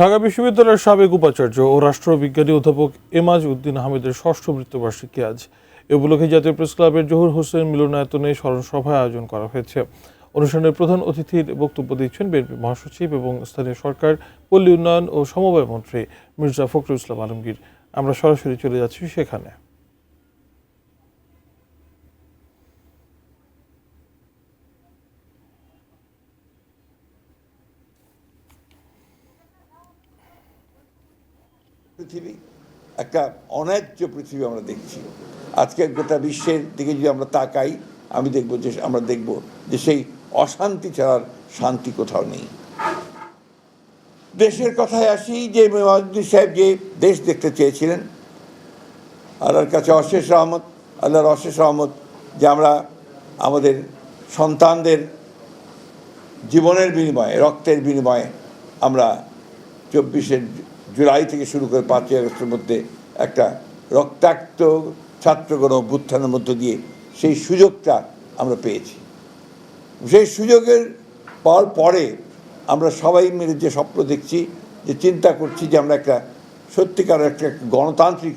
ঢাকা বিশ্ববিদ্যালয়ের সাবেক উপাচার্য ও রাষ্ট্রবিজ্ঞানী অধ্যাপক এমাজ উদ্দিন আহমেদের ষষ্ঠ মৃত্যুবার্ষিকী আজ। এ উপলক্ষে জাতীয় প্রেস ক্লাবের জহুর হোসেন মিলনায়তনে স্মরণ সভার আয়োজন করা হয়েছে। অনুষ্ঠানের প্রধান অতিথির বক্তব্য দিচ্ছেন বিএনপি মহাসচিব এবং স্থানীয় সরকার, পল্লী উন্নয়ন ও সমবায় মন্ত্রী মির্জা ফখরুল ইসলাম আলমগীর। আমরা সরাসরি চলে যাচ্ছি সেখানে। পৃথিবী একটা অন্যায্য পৃথিবী আমরা দেখছি। আজকে গোটা বিশ্বের দিকে যদি আমরা তাকাই, আমরা দেখব যে সেই অশান্তি ছাড়ার শান্তি কোথাও নেই। দেশের কথায় আসি, যে মেওয়াজুদ্দিন সাহেব যে দেশ দেখতে চেয়েছিলেন, আল্লাহর কাছে আল্লাহর অশেষ রহমত যে আমরা আমাদের সন্তানদের জীবনের বিনিময়ে, রক্তের বিনিময়ে আমরা 24শে জুলাই থেকে শুরু করে 5ই আগস্টের মধ্যে একটা রক্তাক্ত ছাত্রগণ অভ্যুত্থানের মধ্য দিয়ে সেই সুযোগটা আমরা পেয়েছি। সেই সুযোগের পাওয়ার পরে আমরা সবাই মিলে যে স্বপ্ন দেখছি, যে চিন্তা করছি যে আমরা একটা সত্যিকার একটা গণতান্ত্রিক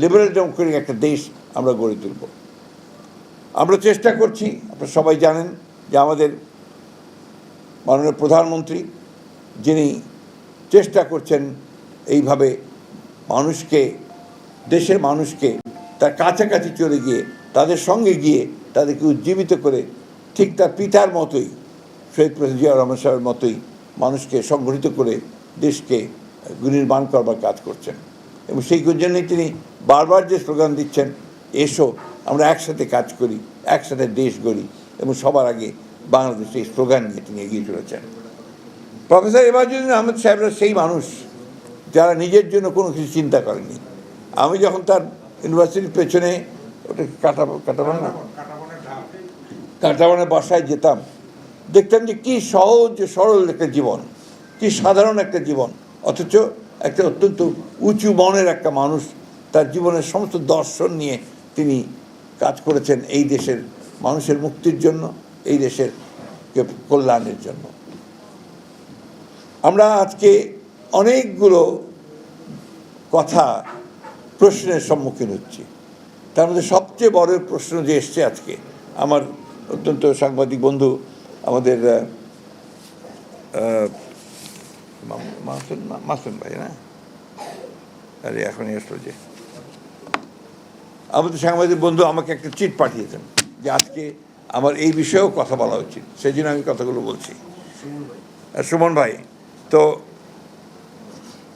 লিবারেল ডেমোক্রেটিক একটা দেশ আমরা গড়ে তুলব। আমরা চেষ্টা করছি, আপনারা সবাই জানেন যে আমাদের মাননীয় প্রধানমন্ত্রী যিনি চেষ্টা করছেন এইভাবে দেশের মানুষকে তার কাছাকাছি চলে গিয়ে, তাদের সঙ্গে গিয়ে তাদেরকে উজ্জীবিত করে, ঠিক তার পিতার মতোই, শহীদ প্রেসিডেন্ট জিয়া রহমান সাহেবের মতোই মানুষকে সংগঠিত করে দেশকে নির্মাণ করবার কাজ করছেন। এবং সেই জন্যই তিনি বারবার যে স্লোগান দিচ্ছেন, এসো আমরা একসাথে কাজ করি, একসাথে দেশ গড়ি, এবং সবার আগে বাংলাদেশে এই স্লোগান নিয়ে তিনি এগিয়ে চলেছেন। প্রফেসর এমাজউদ্দিন আহমেদ সাহেবরা সেই মানুষ যারা নিজের জন্য কোনো কিছু চিন্তা করেনি। আমি যখন তার ইউনিভার্সিটির পেছনে, ওটা কাঁটাবনের বাসায় যেতাম, দেখতাম যে কী সহজ সরল একটা জীবন, কী সাধারণ একটা জীবন, অথচ একটা অত্যন্ত উঁচু মনের একটা মানুষ। তার জীবনের সমস্ত দর্শন নিয়ে তিনি কাজ করেছেন এই দেশের মানুষের মুক্তির জন্য, এই দেশের কল্যাণের জন্য। আমরা আজকে অনেকগুলো কথা প্রশ্নের সম্মুখীন হচ্ছি। তার মধ্যে সবচেয়ে বড় প্রশ্ন যে এসছে আজকে, আমার অত্যন্ত সাংবাদিক বন্ধু আমাদের মাসুম ভাই, না আরে এখনই আসলো, যে আমাদের সাংবাদিক বন্ধু আমাকে একটা চিট পাঠিয়েছেন যে আজকে আমার এই বিষয়েও কথা বলা উচিত, সেই জন্য আমি কথাগুলো বলছি। সুমন ভাই, তো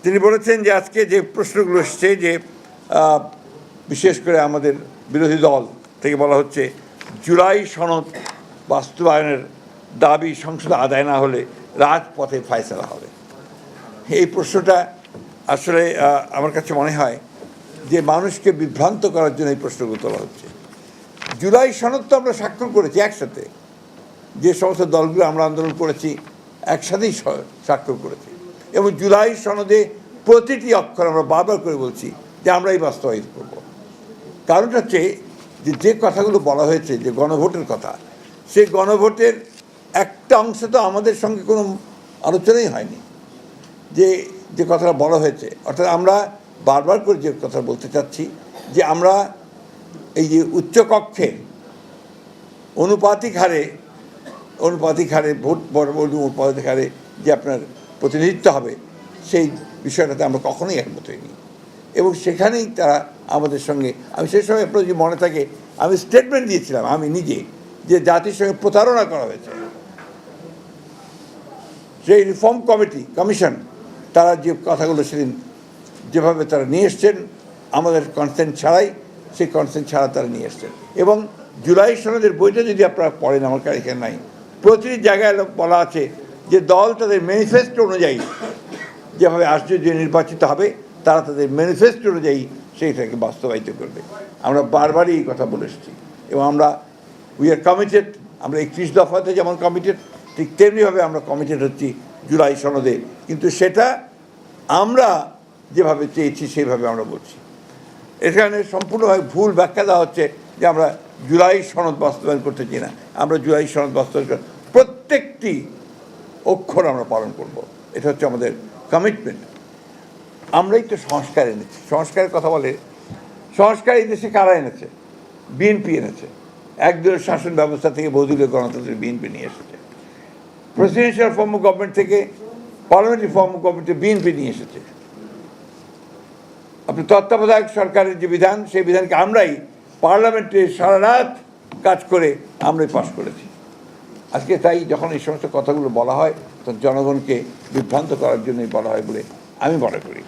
তিনি বলেছেন যে আজকে যে প্রশ্নগুলো এসছে, যে বিশেষ করে আমাদের বিরোধী দল থেকে বলা হচ্ছে জুলাই সনদ বাস্তবায়নের দাবি সংসদে আদায় না হলে রাজপথে ফয়সালা হবে। এই প্রশ্নটা আসলে আমার কাছে মনে হয় যে মানুষকে বিভ্রান্ত করার জন্য এই প্রশ্নগুলো তোলা হচ্ছে। জুলাই সনদ তো আমরা স্বাক্ষর করেছি একসাথে, যে সমস্ত দলগুলো আমরা আন্দোলন করেছি একসাথেই স্বাক্ষর করেছি, এবং জুলাই সনদে প্রতিটি অক্ষর আমরা বারবার করে বলছি যে আমরাই বাস্তবায়িত করব। কারণটা হচ্ছে যে কথাগুলো বলা হয়েছে, যে গণভোটের কথা, সেই গণভোটের একটা অংশ তো আমাদের সঙ্গে কোনো আলোচনাই হয়নি। যে কথাটা বলা হয়েছে, অর্থাৎ আমরা বারবার করে যে কথা বলতে চাচ্ছি, যে আমরা এই যে উচ্চকক্ষে অনুপাতিক হারে ভোট অনুপাতিক হারে যে আপনার প্রতিনিধিত্ব হবে, সেই বিষয়টাতে আমরা কখনোই একমত হইনি। এবং সেখানেই তারা আমাদের সঙ্গে, আমি সেই সময় আপনার যদি মনে থাকে, আমি স্টেটমেন্ট দিয়েছিলাম আমি নিজে, যে জাতির সঙ্গে প্রতারণা করা হয়েছে। সেই রিফর্ম কমিশন তারা যে কথাগুলো সেদিন যেভাবে তারা নিয়ে এসছেন, আমাদের কনসেন্ট ছাড়াই, সেই কনসেন্ট ছাড়া তারা নিয়ে এসছেন। এবং জুলাই সনদের বইটা যদি আপনারা পড়েন, আমার কাছে এখানে নাই, প্রতিটি জায়গায় বলা আছে যে দল তাদের ম্যানিফেস্টো অনুযায়ী যেভাবে আশ্চর্য নির্বাচিত হবে, তারা তাদের ম্যানিফেস্টো অনুযায়ী সেইটাকে বাস্তবায়িত করবে। আমরা বারবারই এই কথা বলে এসেছি, এবং আমরা উই আর কমিটেড। আমরা 31 দফাতে যেমন কমিটেড, ঠিক তেমনিভাবে আমরা কমিটেড হচ্ছি জুলাই সনদে। কিন্তু সেটা আমরা যেভাবে চেয়েছি সেইভাবে আমরা বলছি। এখানে সম্পূর্ণভাবে ভুল ব্যাখ্যা দেওয়া হচ্ছে যে আমরা জুলাই সনদ বাস্তবায়ন করতে চাই না। আমরা জুলাই সনদ বাস্তবায়ন প্রত্যেকটি অক্ষর আমরা পালন করব। এটা হচ্ছে আমাদের কমিটমেন্ট। আমরাই তো সংস্কার এনেছি। সংস্কারের কথা বলে, সংস্কার এই দেশে কারা এনেছে? বিএনপি এনেছে। একদলীয় শাসন ব্যবস্থা থেকে বহুদলীয় গণতন্ত্রের বিএনপি নিয়ে এসেছে। প্রেসিডেন্সিয়াল ফর্ম অফ গভর্নমেন্ট থেকে পার্লামেন্টারি ফর্ম অফ গভর্নমেন্টে বিএনপি নিয়ে এসেছে। আপনি তত্ত্বাবধায়ক সরকারের যে বিধান, সেই বিধানকে আমরাই পার্লামেন্টে সারা রাত কাজ করে আমরাই পাশ করেছি। আজকে তাই যখন এই সমস্ত কথাগুলো বলা হয় তখন জনগণকে বিভ্রান্ত করার জন্যই বলা হয় বলে আমি মনে করি।